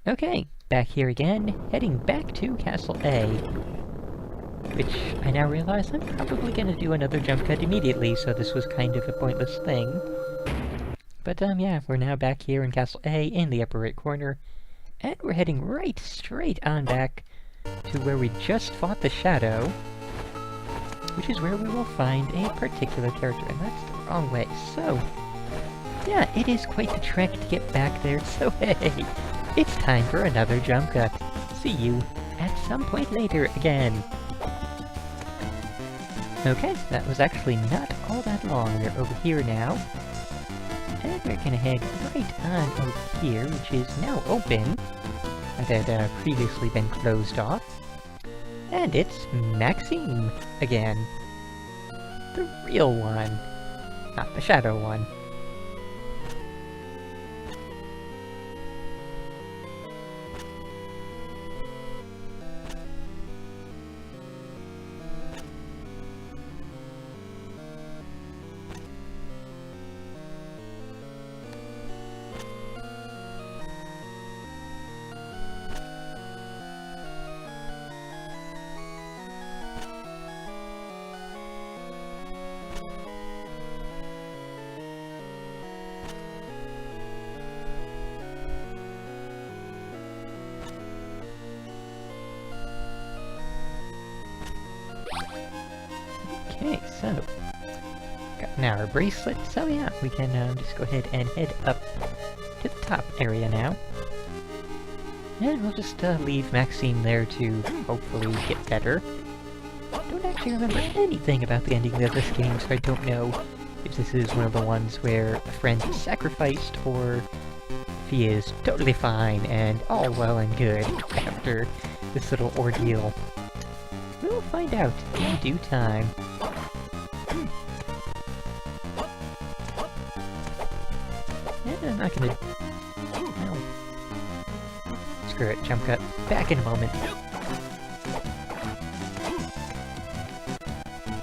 Okay, back here again, heading back to Castle A. Which, I now realize I'm probably gonna do another jump cut immediately, so this was kind of a pointless thing. But, yeah, we're now back here in Castle A, in the upper right corner, and we're heading right straight on back to where we just fought the Shadow, which is where we will find a particular character, and that's the wrong way, so... yeah, it is quite the trek to get back there, so hey, it's time for another jump cut. See you at some point later again. Okay, that was actually not all that long. We're over here now. And we're gonna head right on over here, which is now open. That had previously been closed off. And it's Maxime again. The real one. Not the Shadow one. Okay, so, got now our bracelet, so yeah, we can just go ahead and head up to the top area now. And we'll just leave Maxime there to hopefully get better. Don't actually remember anything about the ending of this game, so I don't know if this is one of the ones where a friend is sacrificed, or if he is totally fine and all well and good after this little ordeal. We'll find out in due time. And I'm not gonna... well, screw it, jump cut. Back in a moment.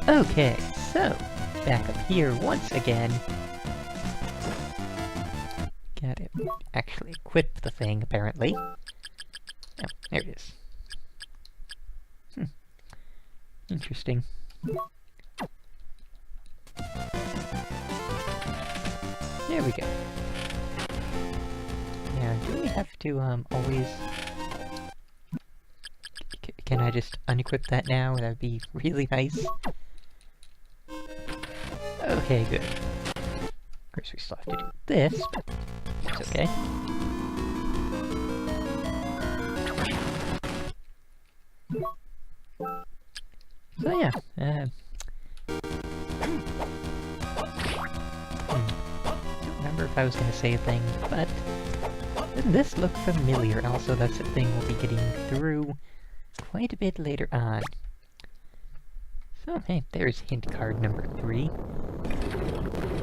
Okay, so, back up here once again. Gotta actually equip the thing, apparently. Oh, there it is. Interesting. There we go. Now, do we have to, always... can I just unequip that now? That would be really nice. Okay, good. Of course, we still have to do this, but it's okay. So yeah, don't remember if I was gonna say a thing, but doesn't this look familiar? Also, that's a thing we'll be getting through quite a bit later on. So hey, there's hint card number 3.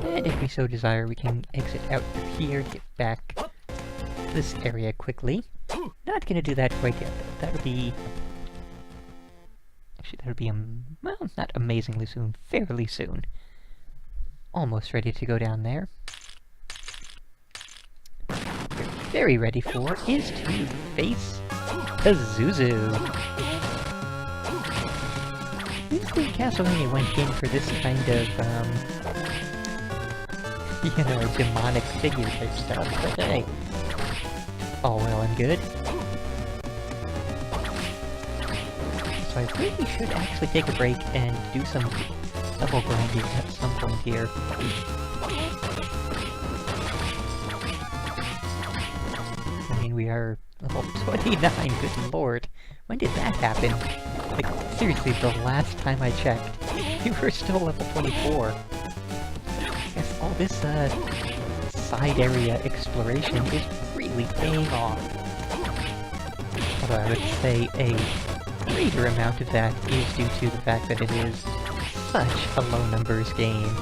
And if we so desire, we can exit out through here, get back to this area quickly. Not gonna do that quite yet, though. That would be... actually, that would be, well, not amazingly soon, fairly soon. Almost ready to go down there. What we're very ready for is to face Pazuzu. Usually Castlevania went in for this kind of, you know, demonic figure type stuff, but hey, all well and good. So I really should actually take a break and do some level grinding at some point here. I mean, we are level 29, good lord. When did that happen? Like, seriously, the last time I checked, we were still level 24. I guess all this, side area exploration is really paying off. Although I would say a greater amount of that is due to the fact that it is such a low numbers game.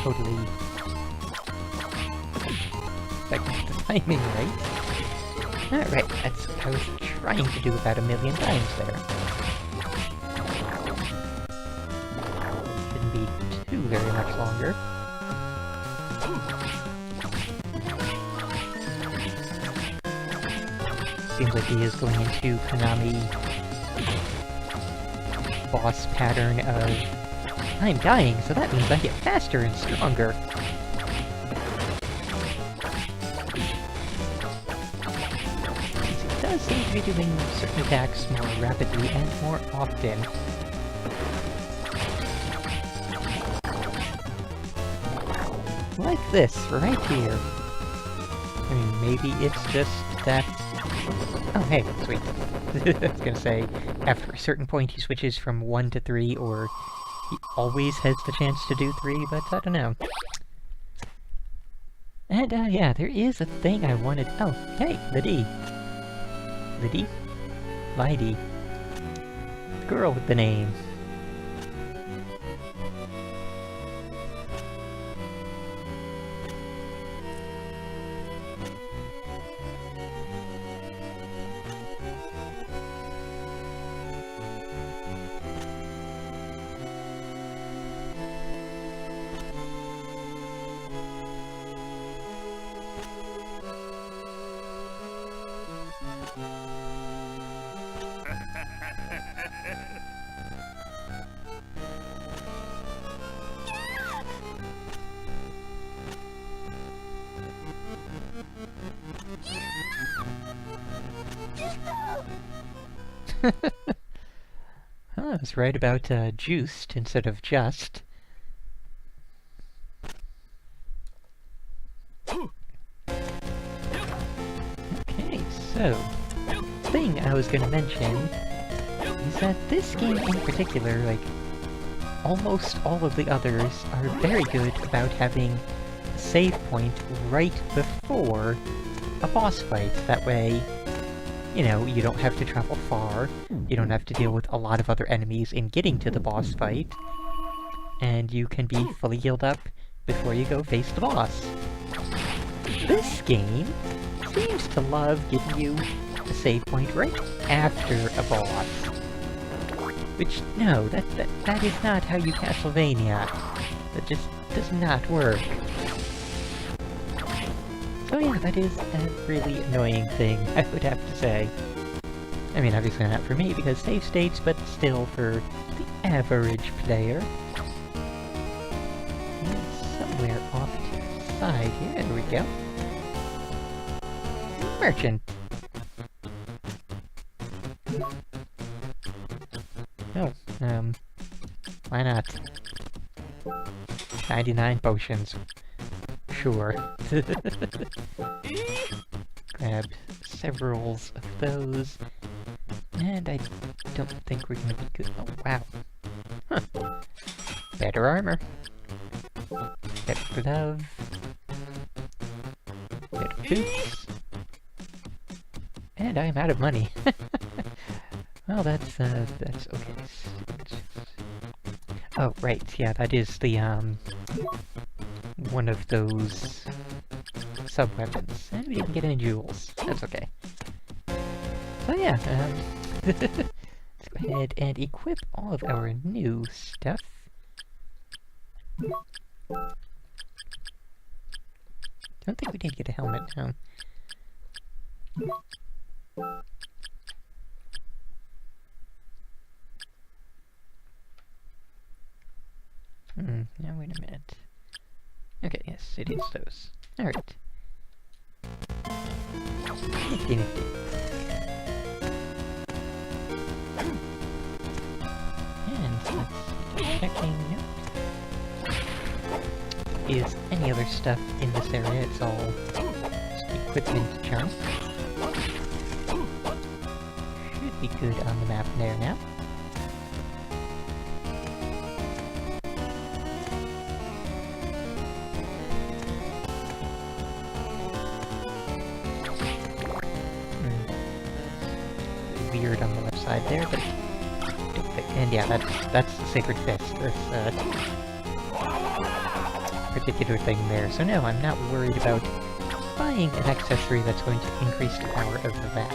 Totally if I get the timing right. Alright, that's what I was trying to do about 1,000,000 times there. Shouldn't be too very much longer. Seems like he is going into Konami boss pattern of I'm dying, so that means I get faster and stronger. He does seem to be doing certain attacks more rapidly and more often. Like this, right here. I mean, maybe it's just that... Oh, hey, sweet. I was gonna say, after a certain point he switches from 1 to 3, or he always has the chance to do 3, but I don't know. And, yeah, there is a thing I wanted... Oh, hey, Liddy. Liddy? Liddy. The girl with the name. I was right about juiced instead of just. Okay, so, thing I was gonna mention is that this game in particular, like, almost all of the others are very good about having a save point right before a boss fight. That way, you know, you don't have to travel far, you don't have to deal with a lot of other enemies in getting to the boss fight, and you can be fully healed up before you go face the boss. This game seems to love giving you a save point right after a boss. Which, no, that is not how you Castlevania. That just does not work. So yeah, that is a really annoying thing, I would have to say. I mean, obviously not for me, because save states, but still for the average player. And somewhere off to the side here, there we go. Merchant. Oh, why not? 99 potions. Sure. Grab several of those. And I don't think we're gonna be good. Oh, wow. Huh. Better armor. Better glove. Better boots. And I'm out of money. Well, that's okay. Oh, right, yeah, that is the, one of those sub-weapons. And we didn't get any jewels. That's okay. So yeah, let's go ahead and equip all of our new stuff. Don't think we did get a helmet now. Now wait a minute. Okay, yes, it is those. Alright. Nifty, nifty. And let's checking out. Is any other stuff in this area? It's all just equipment junk. Should be good on the map there now. Weird on the left side there, but and yeah, that's the Sacred Fist, this particular thing there. So no, I'm not worried about buying an accessory that's going to increase the power of that.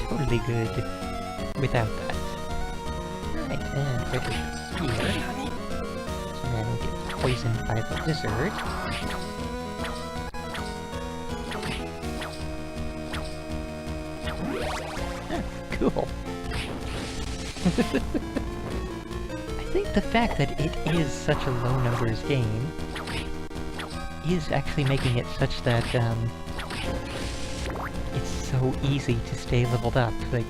Totally good without that. Alright, and over here, so man will get poisoned by the lizard. Cool. I think the fact that it is such a low numbers game is actually making it such that, it's so easy to stay leveled up. Like,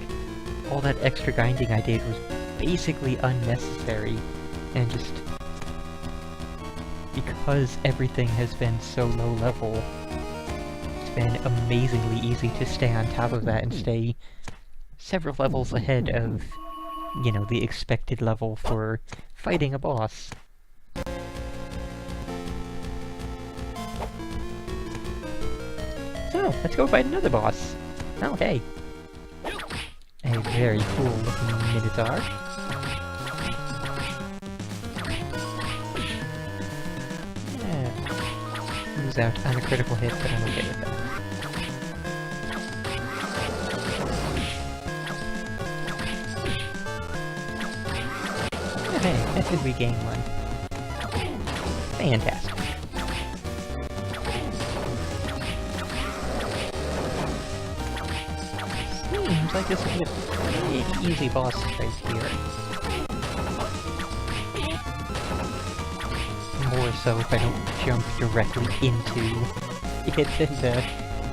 all that extra grinding I did was basically unnecessary, and just because everything has been so low level, it's been amazingly easy to stay on top of that and stay several levels ahead of, you know, the expected level for fighting a boss. So, let's go fight another boss! Oh, hey! A very cool looking Minotaur. Yeah. Moves out on a critical hit, but I'm okay with that. Hey, that did regain one. Fantastic. Seems like this will be a pretty easy boss right here. More so if I don't jump directly into it and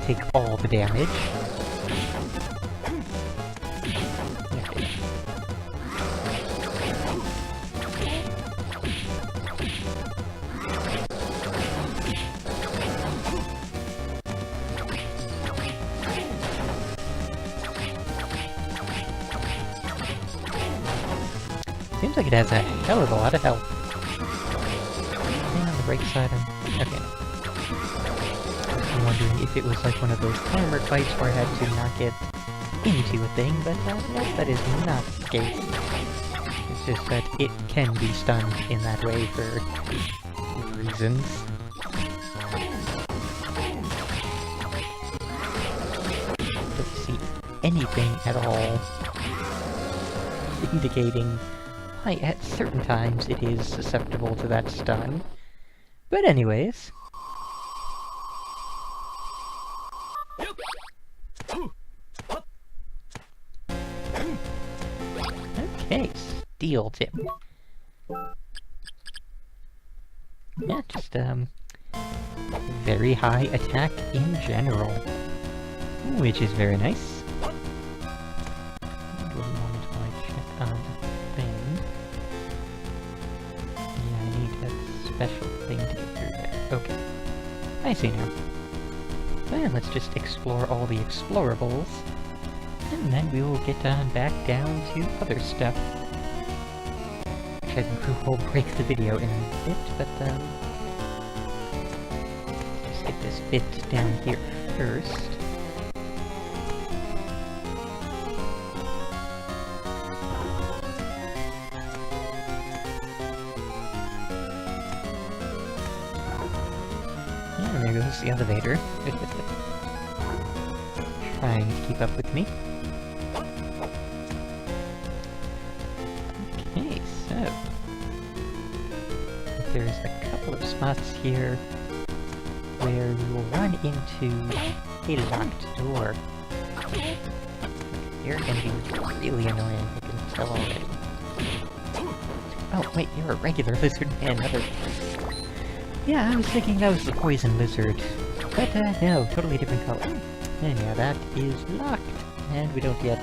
take all the damage. Seems like it has a hell of a lot of health. And on the right side, okay. I'm wondering if it was like one of those armored fights where I had to knock it into a thing, but no, that is not the case. It's just that it can be stunned in that way for reasons. Don't see anything at all indicating why at certain times it is susceptible to that stun. But anyways... Okay, Steel Tip. Yeah, just, very high attack in general. Which is very nice. Special thing to get through there. Okay. I see now. Then let's just explore all the explorables, and then we will get back down to other stuff. Which I think we will break the video in a bit, but let's get this bit down here first. There goes the elevator. Trying to keep up with me. Okay, so... there's a couple of spots here where we will run into a locked door. You're gonna be really annoying, I can tell already. Oh, wait, you're a regular lizard man, another... Yeah, I was thinking that was the poison lizard. But, no, totally different color. And yeah, that is locked. And we don't yet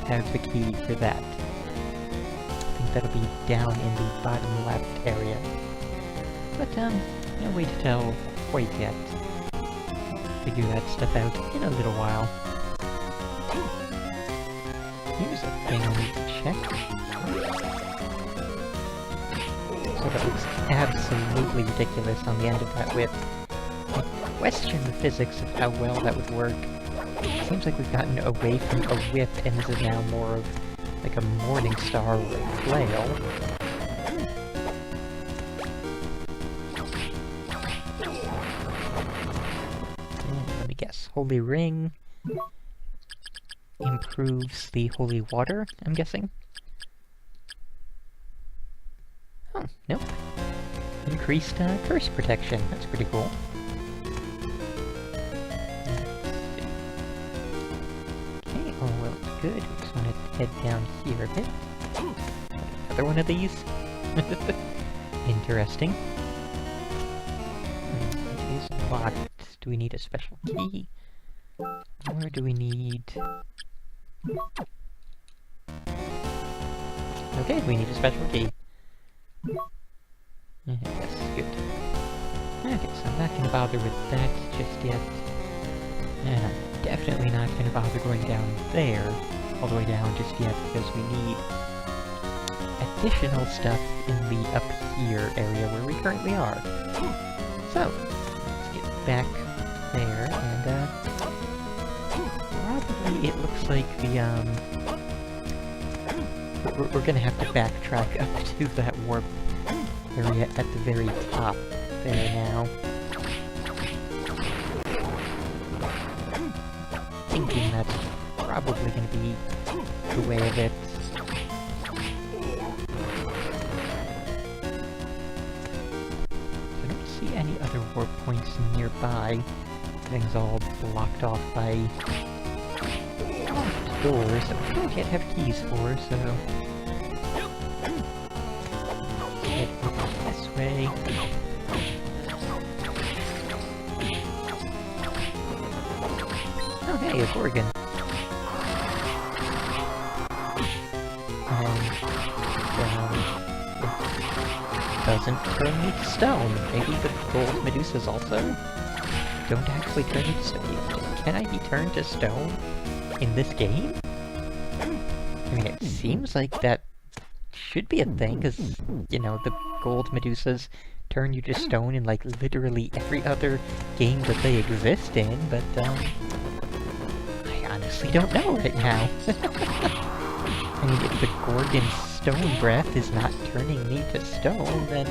have the key for that. I think that'll be down in the bottom left area. But, no way to tell quite yet. Figure that stuff out in a little while. Here's a thing I need to check. So that looks absolutely ridiculous on the end of that whip. I question the physics of how well that would work. It seems like we've gotten away from a whip, and this is now more of like a morning star or a flail. yes, Holy Ring improves the holy water, I'm guessing? Oh, nope. Increased curse protection, that's pretty cool. Okay, oh well, good. We just want to head down here a bit. Another one of these? Interesting. It is locked. Do we need a special key? Or do we need... Okay, we need a special key. Yes, good. Okay, so I'm not gonna bother with that just yet. And I'm definitely not gonna bother going down there, all the way down just yet, because we need additional stuff in the up here area where we currently are. So, let's get back there, and probably it looks like the, we're gonna have to backtrack up to that warp area at the very top there now. Thinking that's probably gonna be the way of it. I don't see any other warp points nearby. Everything's all blocked off by doors that we don't yet have keys for, so... Head over this way. Oh hey, a Gorgon. Doesn't turn me to stone. Maybe the gold Medusas also don't actually turn me to stone. Can I be turned to stone in this game? I mean, it seems like that should be a thing, because, you know, the gold Medusas turn you to stone in, like, literally every other game that they exist in, but, I honestly don't know right now. I mean, if the Gorgon's stone breath is not turning me to stone, then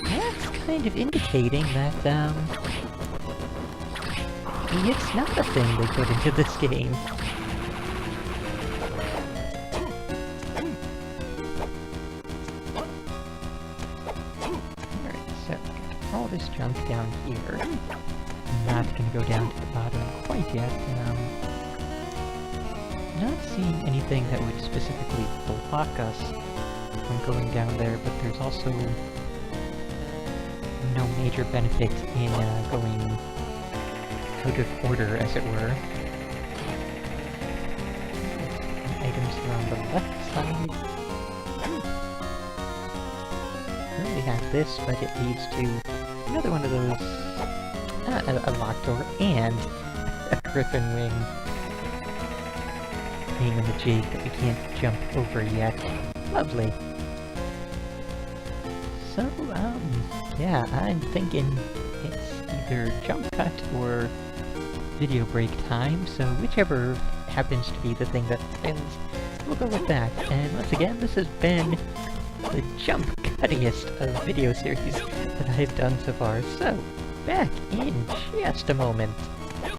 that's kind of indicating that, it's not a thing they put into this game. Alright, so all this junk down here. I'm not gonna go down to the bottom quite yet. Not seeing anything that would specifically block us from going down there, but there's also no major benefit in going out of order, as it were. Items are on the left side. I already have this, but it leads to another one of those, a locked door and a griffin wing thingamajig that we can't jump over yet. Lovely. So, yeah, I'm thinking it's either jump cut or video break time, so whichever happens to be the thing that wins, we'll go with that. And once again, this has been the jump cuttingest of video series that I've done so far, so back in just a moment.